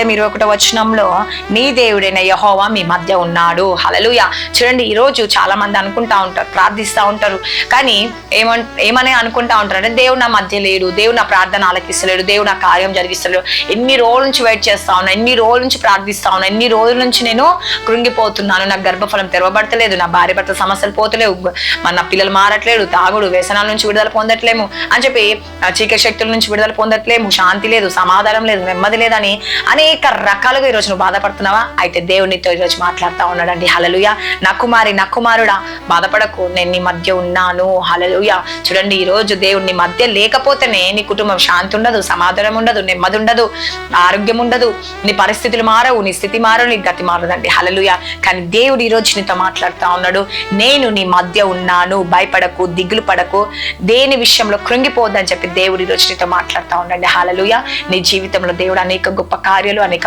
21 నీ దేవుడైన యెహోవా మీ మధ్య ఉన్నాడు. హల్లెలూయా. చూడండి, ఈరోజు చాలా మంది అనుకుంటా ఉంటారు, ప్రార్థిస్తూ ఉంటారు, కానీ ఏమని అనుకుంటా ఉంటారు అంటే దేవుడు నా మధ్య లేడు, దేవుడు నా ప్రార్థన ఆలకిస్తలేడు, దేవుడు నా కార్యం జరిగిస్తలేడు. ఎన్ని రోజుల నుంచి వెయిట్ చేస్తా ఉన్నా, ఎన్ని రోజుల నుంచి ప్రార్థిస్తా ఉన్నా, ఎన్ని రోజుల నుంచి నేను కృంగిపోతున్నాను, నాకు గర్భఫలం తెరవబడతలేదు, నా భార్య భర్త సమస్యలు పోతలేవు, నా పిల్లలు మారట్లేదు, తాగుడు వ్యసనాల నుంచి విడుదల పొందట్లేము అని చెప్పి, చీకటి శక్తుల నుంచి విడుదల పొందట్లేము, శాంతి లేదు, సమాధానం లేదు, నెమ్మది లేదని అనేక రకాలుగా ఈరోజు నువ్వు బాధపడుతున్నావా? అయితే దేవునితో ఈరోజు మాట్లాడుతూ ఉన్నాడండి. హల్లెలూయా. నా కుమారి, నా కుమారుడా, బాధపడకు, నేను నీ మధ్య ఉన్నాను. హల్లెలూయా. చూడండి, ఈరోజు దేవుడు నీ మధ్య లేకపోతేనే నీ కుటుంబం శాంతి ఉండదు, సమాధానం ఉండదు, నెమ్మది ఉండదు, ఆరోగ్యం ఉండదు, నీ పరిస్థితులు మారవు, నీ స్థితి మారవు, నీ గతి మారదండి. హల్లెలూయా. కానీ దేవుడు ఈరోజు నీతో మాట్లాడుతూ ఉన్నాడు, నేను నీ మధ్య ఉన్నాను, భయపడకు, దిగులు పడకు, దేని విషయంలో కృంగిపోద్దని చెప్పి దేవుడు ఈరోజు నీతో మాట్లాడుతూ ఉన్నాడు. హల్లెలూయా. నీ జీవితంలో దేవుడు అనేక గొప్ప కార్యాలు, అనేక